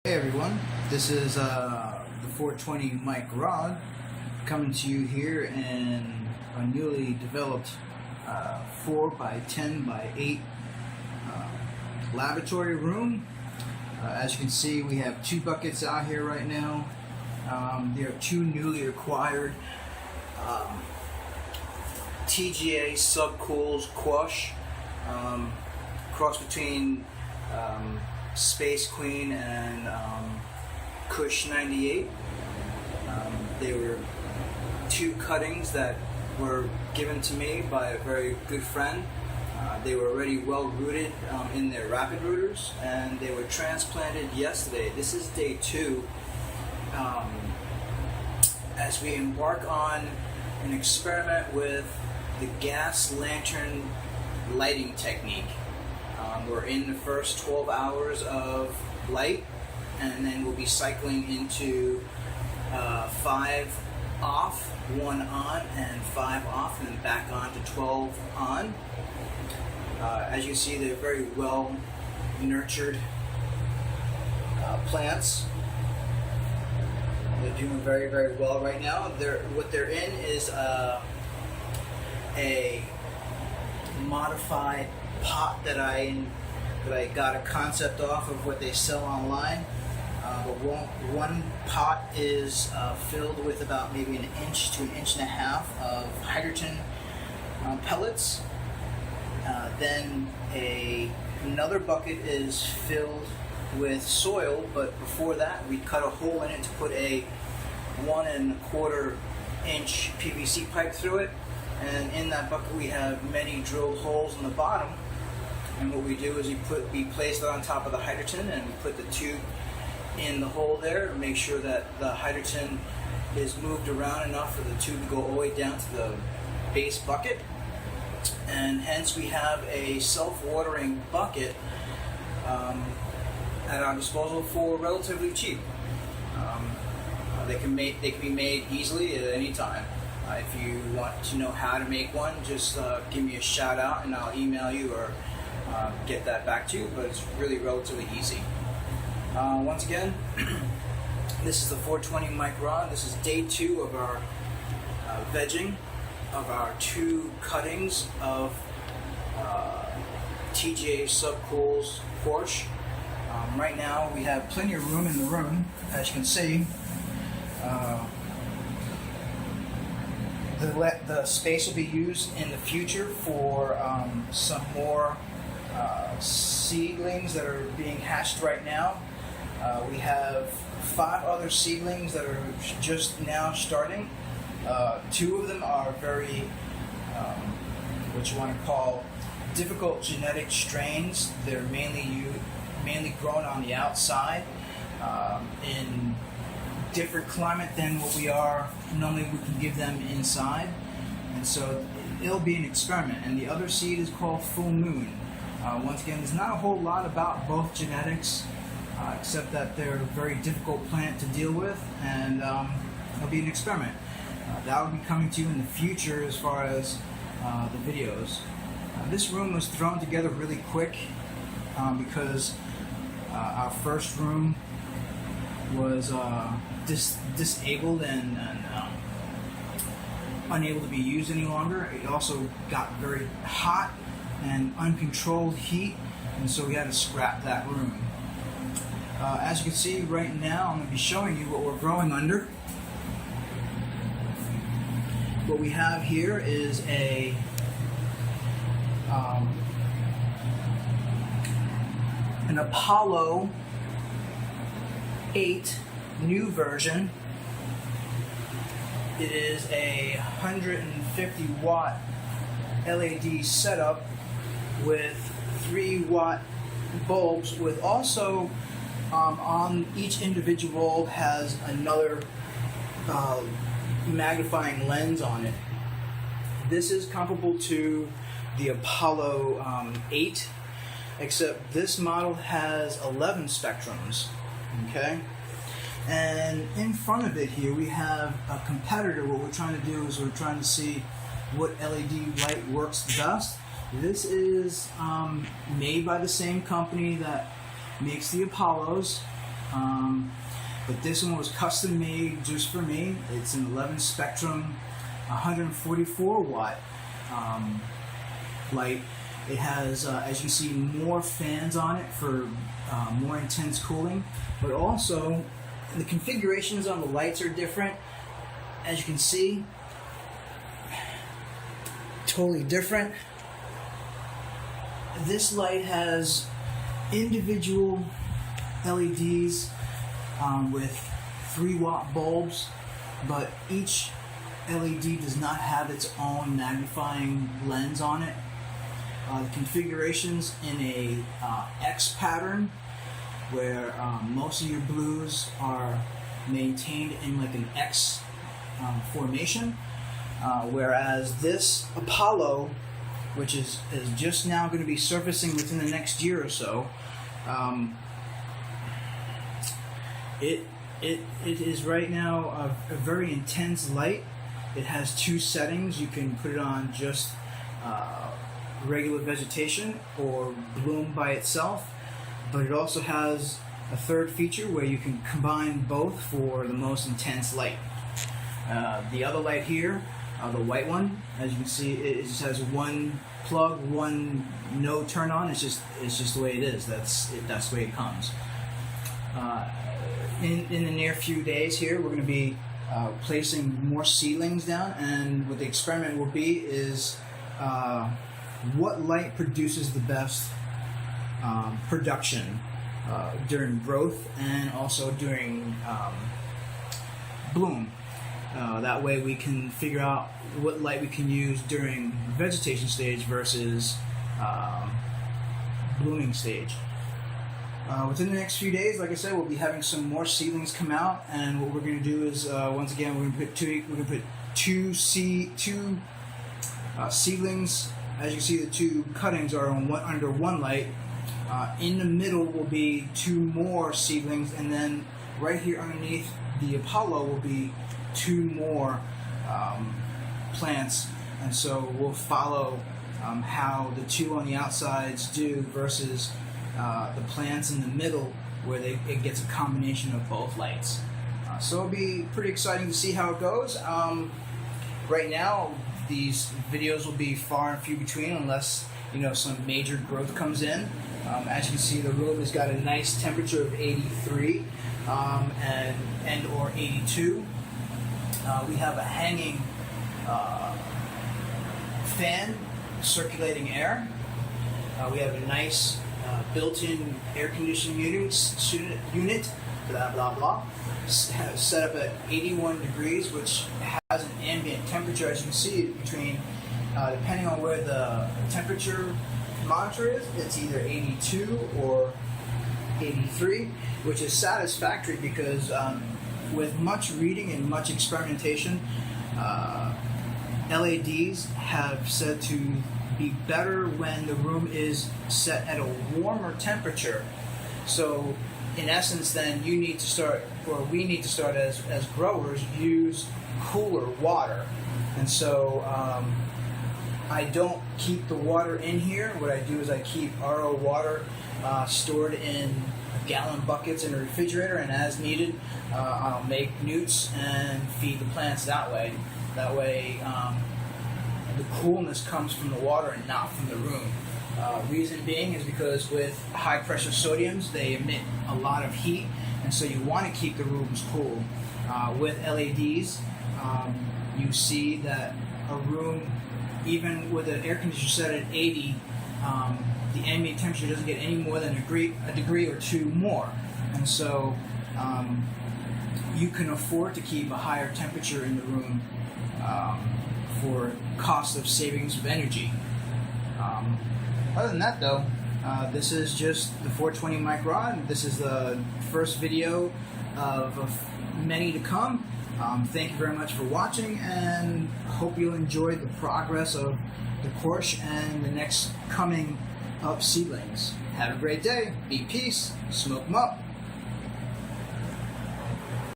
Hey everyone, this is the 420 mic rod coming to you here in a newly developed 4 by 10 by 8 laboratory room. As you can see, we have two buckets out here right now. There are two newly acquired TGA Subcools Quash, cross between Space Queen and Kush 98. They were two cuttings that were given to me by a very good friend. They were already well rooted in their rapid rooters, and they were transplanted yesterday. This is day 2 as we embark on an experiment with the gas lantern lighting technique. We're in the first 12 hours of light, and then we'll be cycling into 5 off, 1 on, and 5 off, and then back on to 12 on. As you see, they're very well nurtured plants. They're doing very, very well right now. What they're in is a modified pot that I got a concept off of what they sell online. But one pot is filled with about maybe an inch to an inch and a half of hydrogen pellets. Then another bucket is filled with soil, but before that we cut a hole in it to put a 1 1/4 inch PVC pipe through it. And in that bucket we have many drilled holes in the bottom. And what we do is we place it on top of the hydrogen, and we put the tube in the hole there, make sure that the hydrogen is moved around enough for the tube to go all the way down to the base bucket. And hence we have a self-watering bucket at our disposal for relatively cheap. They can be made easily at any time. If you want to know how to make one, just give me a shout out and I'll email you or get that back to you, but it's really relatively easy. Once again, this is the 420 mic rod. This is day 2 of our vegging of our 2 cuttings of TGA Subcools Porsche. Right now we have plenty of room in the room, as you can see. The space will be used in the future for some more seedlings that are being hatched right now. We have 5 other seedlings that are just now starting. 2 of them are very, what you want to call, difficult genetic strains. They're mainly grown on the outside in different climate than what we are normally. We can give them inside, and so it'll be an experiment. And the other seed is called Full Moon. Once again, there's not a whole lot about both genetics, except that they're a very difficult plant to deal with, and it'll be an experiment. That will be coming to you in the future as far as the videos. This room was thrown together really quick because our first room was disabled and unable to be used any longer. It also got very hot and uncontrolled heat, and so we had to scrap that room. As you can see right now, I'm going to be showing you what we're growing under. What we have here is an Apollo 8 new version. It is a 150 watt LED setup with 3 watt bulbs, with also on each individual has another magnifying lens on it. This is comparable to the Apollo 8, except this model has 11 spectrums. Okay? And in front of it here we have a competitor. What we're trying to do is we're trying to see what LED light works the best. This is made by the same company that makes the Apollos. But this one was custom made just for me. It's an 11 spectrum, 144 watt light. It has, as you can see, more fans on it for more intense cooling, but also the configurations on the lights are different. As you can see, totally different. This light has individual LEDs with 3 watt bulbs, but each LED does not have its own magnifying lens on it. The configuration's in a X pattern, where most of your blues are maintained in like an X formation, whereas this Apollo, which is just now going to be surfacing within the next year or so, it is right now a very intense light. It has 2 settings. You can put it on just regular vegetation or bloom by itself, but it also has a third feature where you can combine both for the most intense light. The other light here, the white one, as you can see, it just has 1 plug, 1 no turn on. It's just the way it is. That's the way it comes. In the near few days here, we're going to be placing more seedlings down, and what the experiment will be is what light produces the best production during growth and also during bloom. That way we can figure out what light we can use during vegetation stage versus blooming stage. Within the next few days, like I said, we'll be having some more seedlings come out, and what we're going to do is once again we're going to put two seedlings. As you see, the 2 cuttings are under 1 light. In the middle will be 2 more seedlings, and then right here underneath the Apollo will be 2 more plants. And so we'll follow how the 2 on the outsides do versus the plants in the middle, where it gets a combination of both lights. So it'll be pretty exciting to see how it goes. Right now, these videos will be far and few between unless some major growth comes in. As you can see, the room has got a nice temperature of 83 and or 82. We have a hanging fan circulating air. We have a nice built-in air conditioning unit, blah blah blah, set up at 81 degrees, which has an ambient temperature, as you can see, between depending on where the temperature monitor is, it's either 82 or 83, which is satisfactory because with much reading and much experimentation, LEDs have said to be better when the room is set at a warmer temperature. So in essence, then you need to start, or we need to start as growers, use cooler water. And so I don't keep the water in here. What I do is I keep RO water stored in gallon buckets in a refrigerator, and as needed, I'll make newts and feed the plants that way. That way, the coolness comes from the water and not from the room. Reason being is because with high pressure sodiums, they emit a lot of heat, and so you want to keep the rooms cool. With LEDs, you see that a room, even with an air conditioner set at 80, the ambient temperature doesn't get any more than a degree or 2 more. And so you can afford to keep a higher temperature in the room for cost of savings of energy. Other than that, though, this is just the 420 mic rod. This is the first video of many to come. Thank you very much for watching, and hope you'll enjoy the progress of the Porsche and the next coming up seedlings. Have a great day. Be peace. Smoke 'em up.